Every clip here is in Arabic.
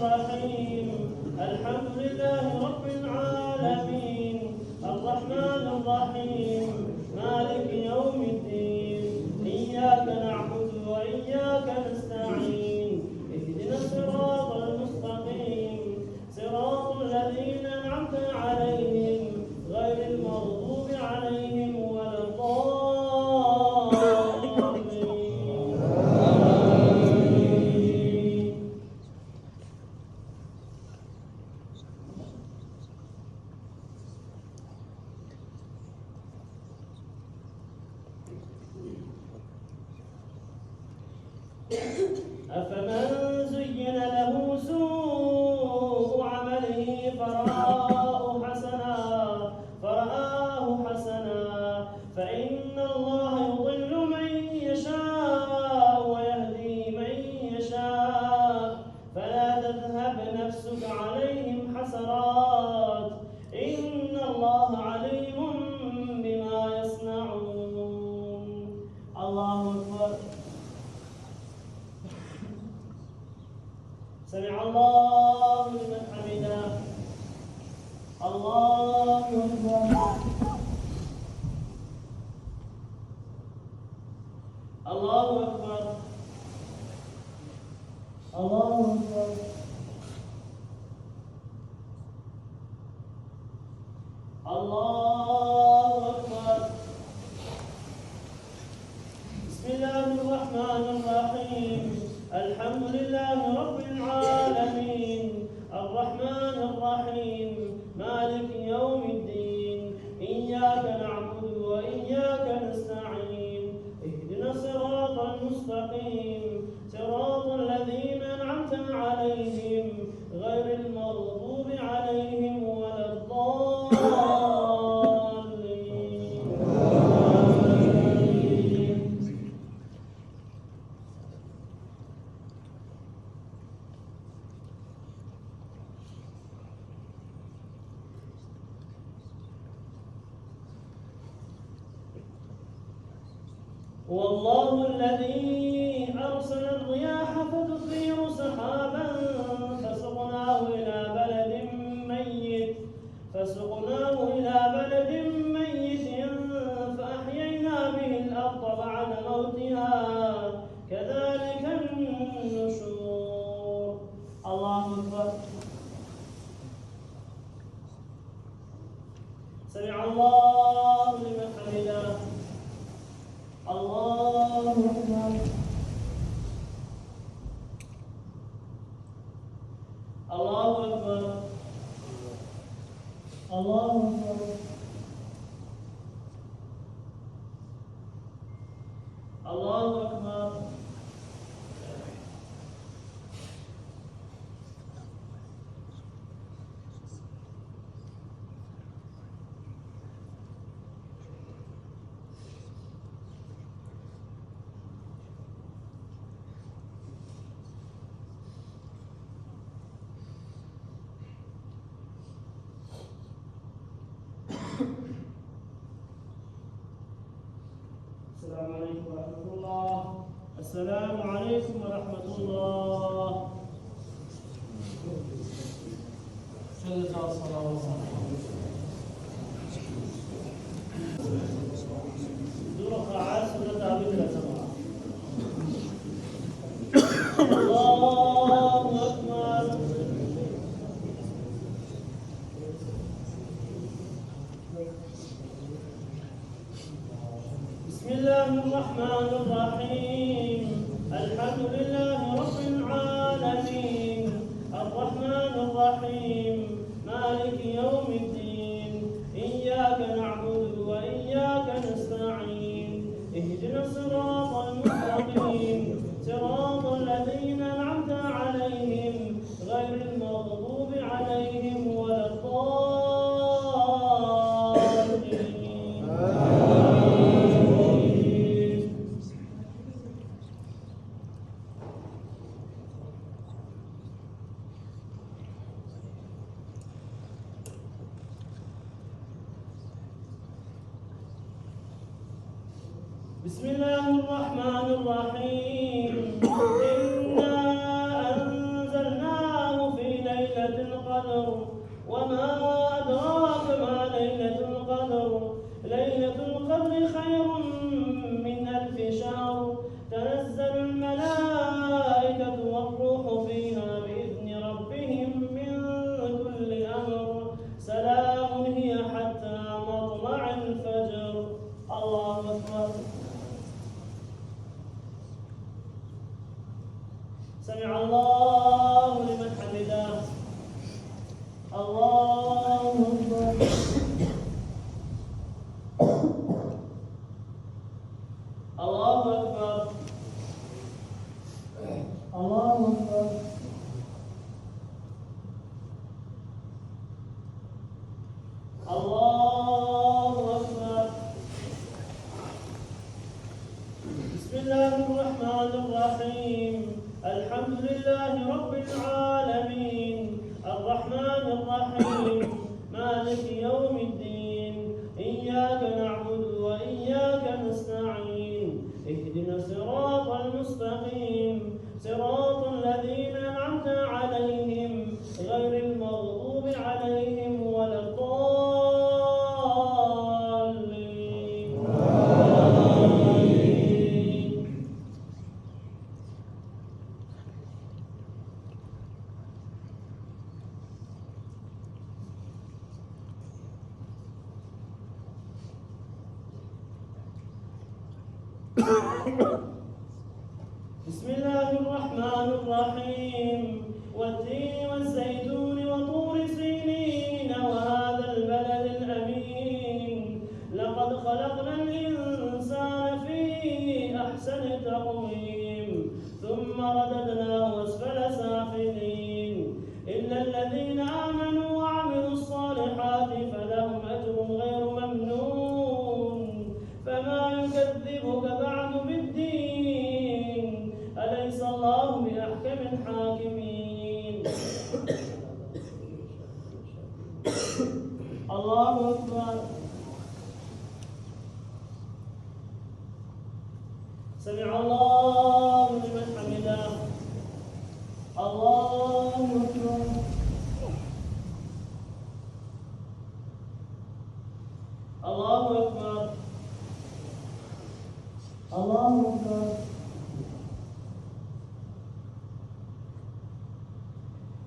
الرحيم الحمد لله رب العالمين الرحمن الرحيم مالك يوم الدين إياك نعبد وإياك نستعين اهدنا الصراط المستقيم صراط الذين أنعمت عليهم غير المغضوب عليهم ولا الضالين. أفمن زين له سوء عمله فرآه حسنا فإن الله يضل من يشاء ويهدي من يشاء فلا تذهب نفسك عليهم حسرات إن الله عليم بما يصنعون. الله أكبر. سمع الله لمن حمده. الله أكبر. الله أكبر. الله أكبر. الله أكبر. بسم الله الرحمن الرحيم الحمد لله رب العالمين الرحمن الرحيم مالك يوم الدين إياك نعبد وإياك نستعين اهدنا الصراط المستقيم صراط الذين أنعمت عليهم غير المغضوب عليهم ولا الضالين. هو الله الذي أرسل الرياح فتثير سحابا فسقناه إلى بلد ميت فأحيينا به الأرض بعد موتها كذلك النشور. الله أكبر. سمع الله لمن حمده. الله أكبر. الله أكبر. الله أكبر. الله أكبر. السلام عليكم ورحمة الله. السلام عليكم ورحمة الله. دور قاعات سورة عبد الله. الله أكبر. بسم الله الرحمن الرحيم الحمد لله رب العالمين الرحمن الرحيم مالك يوم الدين إياك نعبد وإياك نستعين اهدنا الصراط المستقيم صراط الذين أنعمت عليهم غير المغضوب عليهم ولا الضالين. بسم الله الرحمن الرحيم إنا أنزلناه في بسم الله الرحمن الرحيم والتين والزيتون وطور سينين وهذا البلد الأمين لقد خلقنا الإنسان في أحسن تقويم ثم رددناه أسفل سافلين إلا الذين آمنوا وعملوا الصالحات فلهم أجر غير ممنون فما يكذبك بعد بالدين أليس الله بأحكم الحاكمين الله أكبر سمع الله لمن حمده الله أكبر الله أكبر الله أكبر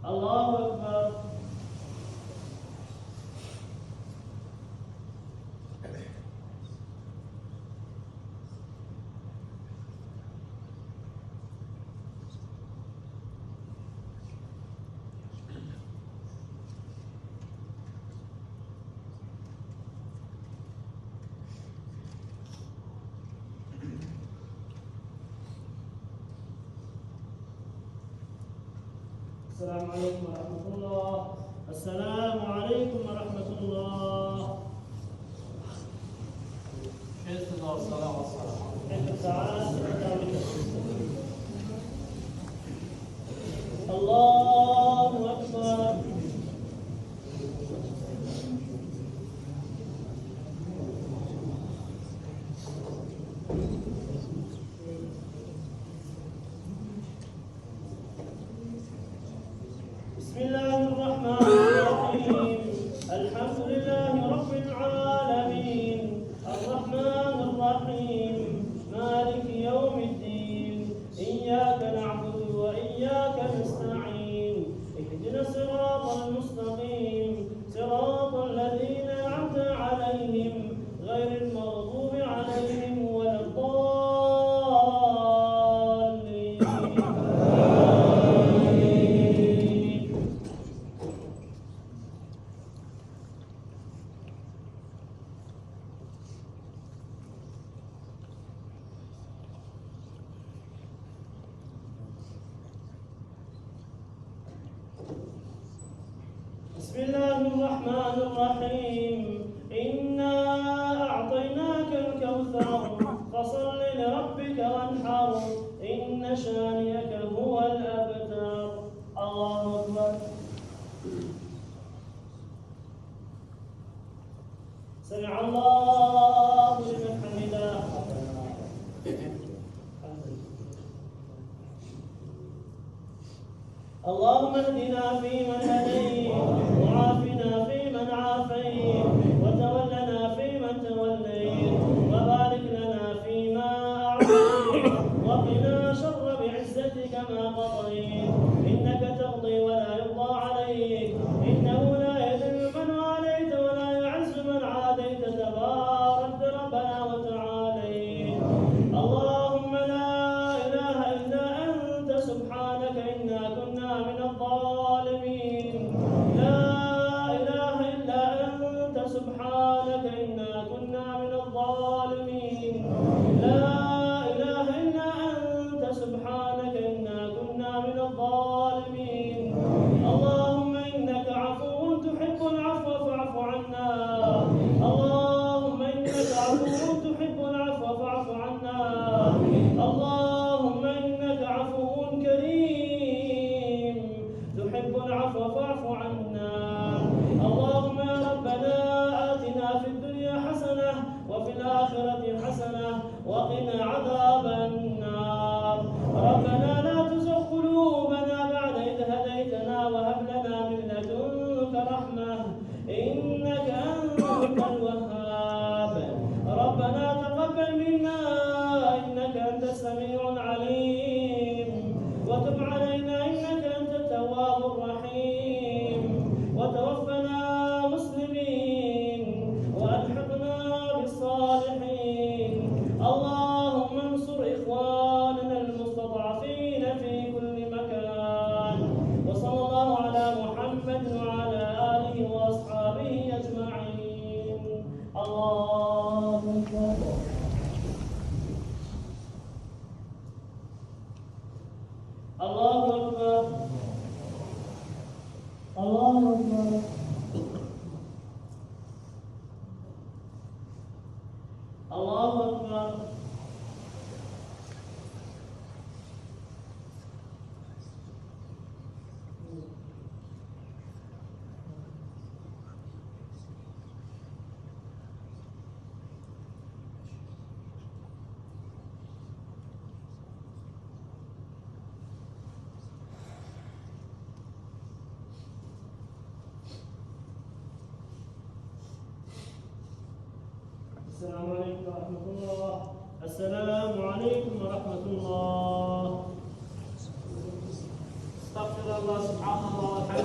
الله أكبر السلام عليكم ورحمة الله. السلام عليكم ورحمة الله. كيف الله الصلاة والسلام. كيف الساعات؟ الله أكبر. بسم الله الرحمن الرحيم الحمد لله رب العالمين الرحمن الرحيم مالك يوم الدين إياك نعبد وإياك نستعين اهدنا الصراط المستقيم صراط الذين أنعمت عليهم غير المغضوب عليهم ولا الضالين. بسم الله الرحمن الرحيم إنا أعطيناك الكوثر فصل لربك وانحر إن شانئك هو الأبتر. الله أكبر. سمع الله لمن حمده. اللهم اهدنا فيمن هديت وعافنا فيمن عافيت وتولنا فيمن توليت وبارك لنا فيما أعطيت وقنا شر بعزتك ما قضيت إنك تقضي ولا يقضى عليك إنه لا يذل من واليت ولا يعز من عاديت تبارك ربنا وتعاليت. اللهم لا إله إلا أنت سبحانك إنا كنا من الظالمين. لا إله إلا أنت سبحانك ورحمة الله. السلام عليكم ورحمة الله. استغفر الله سبحان الله والحمد